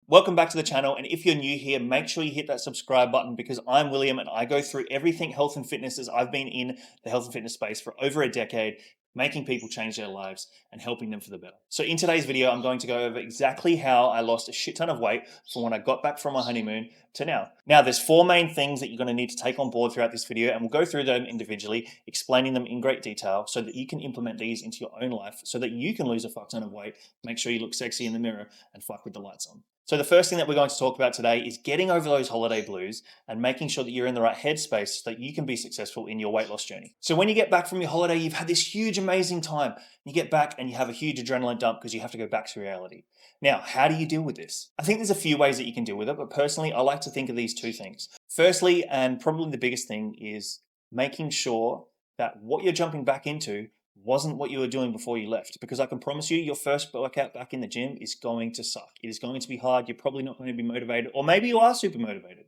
Welcome back to the channel, and if you're new here, make sure you hit that subscribe button because I'm William and I go through everything health and fitness as I've been in the health and fitness space for over a decade, making people change their lives and helping them for the better. So in today's video, I'm going to go over exactly how I lost a shit ton of weight from when I got back from my honeymoon to now. Now, there's four main things that you're going to need to take on board throughout this video, and we'll go through them individually, explaining them in great detail so that you can implement these into your own life so that you can lose a fuck ton of weight, make sure you look sexy in the mirror, and fuck with the lights on. So the first thing that we're going to talk about today is getting over those holiday blues and making sure that you're in the right headspace so that you can be successful in your weight loss journey. So when you get back from your holiday, you've had this huge, amazing time. You get back and you have a huge adrenaline dump because you have to go back to reality. Now, how do you deal with this? I think there's a few ways that you can deal with it, but personally, I like to think of these two things. Firstly, and probably the biggest thing, is making sure that what you're jumping back into wasn't what you were doing before you left, because I can promise you your first workout back in the gym is going to suck. It is going to be hard. You're probably not going to be motivated, or maybe you are super motivated,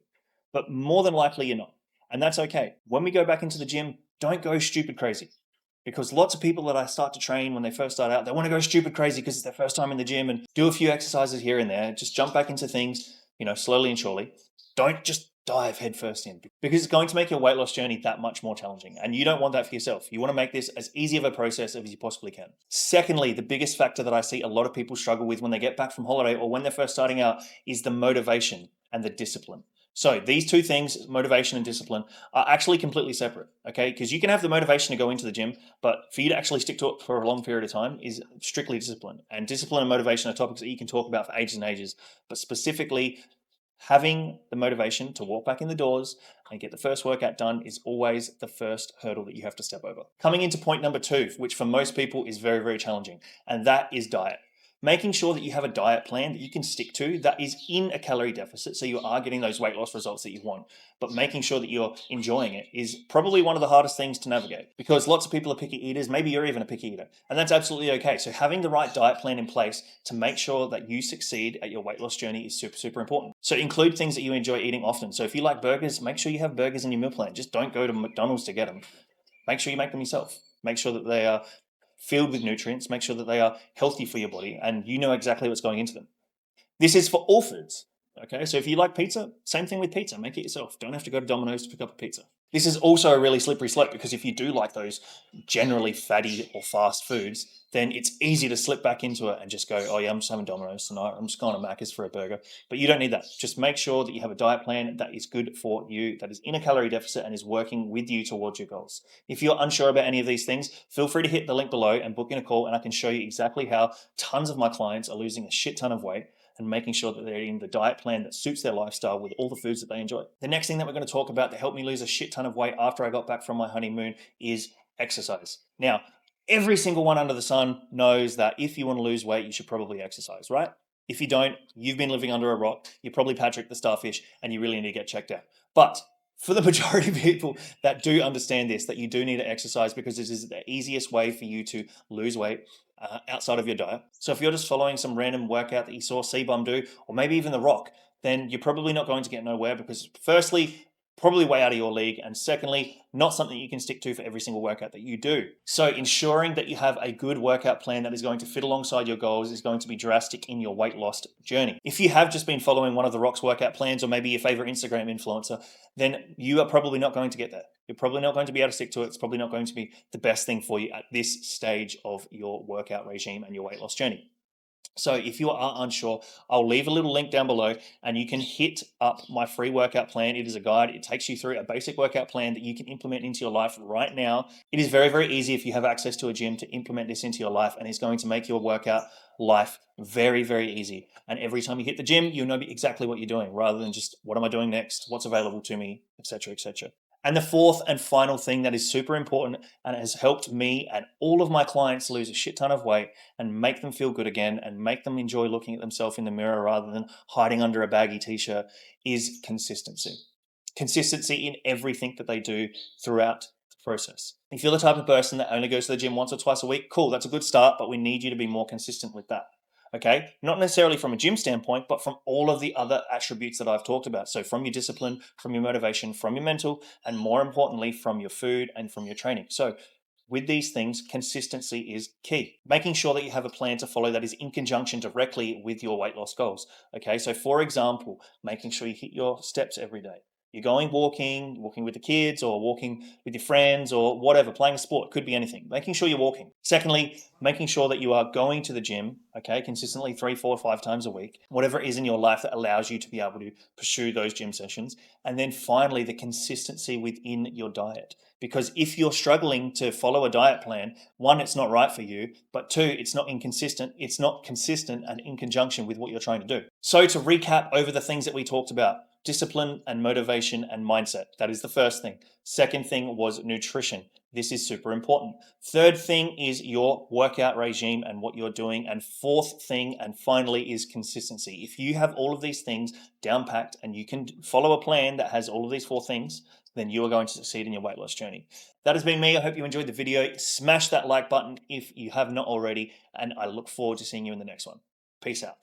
but more than likely you're not. And that's okay. When we go back into the gym, don't go stupid crazy, because lots of people that I start to train when they first start out, they want to go stupid crazy because it's their first time in the gym and do a few exercises here and there, just jump back into things, slowly and surely. Don't just dive headfirst in, because it's going to make your weight loss journey that much more challenging, and you don't want that for yourself. You want to make this as easy of a process as you possibly can. Secondly, the biggest factor that I see a lot of people struggle with when they get back from holiday or when they're first starting out is the motivation and the discipline. So these two things, motivation and discipline, are actually completely separate, okay? Because you can have the motivation to go into the gym, but for you to actually stick to it for a long period of time is strictly discipline. And discipline and motivation are topics that you can talk about for ages and ages, but specifically having the motivation to walk back in the doors and get the first workout done is always the first hurdle that you have to step over. Coming into point number two, which for most people is very, very challenging, and that is diet. Making sure that you have a diet plan that you can stick to that is in a calorie deficit, so you are getting those weight loss results that you want, but making sure that you're enjoying it is probably one of the hardest things to navigate, because lots of people are picky eaters. Maybe you're even a picky eater, and that's absolutely okay. So having the right diet plan in place to make sure that you succeed at your weight loss journey is super, super important. So include things that you enjoy eating often. So if you like burgers, make sure you have burgers in your meal plan. Just don't go to McDonald's to get them. Make sure you make them yourself. Make sure that they are filled with nutrients, make sure that they are healthy for your body, and you know exactly what's going into them. This is for all foods, okay? So if you like pizza, same thing with pizza, make it yourself. Don't have to go to Domino's to pick up a pizza. This is also a really slippery slope, because if you do like those generally fatty or fast foods, then it's easy to slip back into it and just go, oh yeah, I'm just having Domino's tonight. I'm just going to Macca's for a burger. But you don't need that. Just make sure that you have a diet plan that is good for you, that is in a calorie deficit and is working with you towards your goals. If you're unsure about any of these things, feel free to hit the link below and book in a call, and I can show you exactly how tons of my clients are losing a shit ton of weight and making sure that they're eating the diet plan that suits their lifestyle with all the foods that they enjoy. The next thing that we're going to talk about to help me lose a shit ton of weight after I got back from my honeymoon is exercise. Now, every single one under the sun knows that if you want to lose weight, you should probably exercise, right? If you don't, you've been living under a rock. You're probably Patrick the Starfish, and you really need to get checked out. But for the majority of people that do understand this, that you do need to exercise because this is the easiest way for you to lose weight outside of your diet. So if you're just following some random workout that you saw C-Bum do, or maybe even The Rock, then you're probably not going to get nowhere, because firstly, probably way out of your league, and secondly, not something you can stick to for every single workout that you do. So ensuring that you have a good workout plan that is going to fit alongside your goals is going to be drastic in your weight loss journey. If you have just been following one of The Rock's workout plans, or maybe your favorite Instagram influencer, then you are probably not going to get there. You're probably not going to be able to stick to it. It's probably not going to be the best thing for you at this stage of your workout regime and your weight loss journey. So if you are unsure, I'll leave a little link down below, and you can hit up my free workout plan. It is a guide. It takes you through a basic workout plan that you can implement into your life right now. It is very, very easy if you have access to a gym to implement this into your life, and it's going to make your workout life very, very easy. And every time you hit the gym, you'll know exactly what you're doing, rather than just what am I doing next, what's available to me, etc., etc. And the fourth and final thing that is super important and has helped me and all of my clients lose a shit ton of weight and make them feel good again and make them enjoy looking at themselves in the mirror rather than hiding under a baggy t-shirt is consistency. Consistency in everything that they do throughout the process. If you're the type of person that only goes to the gym once or twice a week, cool, that's a good start, but we need you to be more consistent with that. Okay, not necessarily from a gym standpoint, but from all of the other attributes that I've talked about. So from your discipline, from your motivation, from your mental, and more importantly, from your food and from your training. So with these things, consistency is key. Making sure that you have a plan to follow that is in conjunction directly with your weight loss goals. Okay, so for example, making sure you hit your steps every day. You're going walking with the kids or walking with your friends or whatever, playing a sport, could be anything. Making sure you're walking. Secondly, making sure that you are going to the gym, okay, consistently 3, 4, 5 times a week, whatever it is in your life that allows you to be able to pursue those gym sessions. And then finally, the consistency within your diet. Because if you're struggling to follow a diet plan, one, it's not right for you, but two, it's not inconsistent. It's not consistent and in conjunction with what you're trying to do. So to recap over the things that we talked about, discipline and motivation and mindset. That is the first thing. Second thing was nutrition. This is super important. Third thing is your workout regime and what you're doing. And fourth thing, and finally, is consistency. If you have all of these things down packed and you can follow a plan that has all of these 4 things, then you are going to succeed in your weight loss journey. That has been me. I hope you enjoyed the video. Smash that like button if you have not already, and I look forward to seeing you in the next one. Peace out.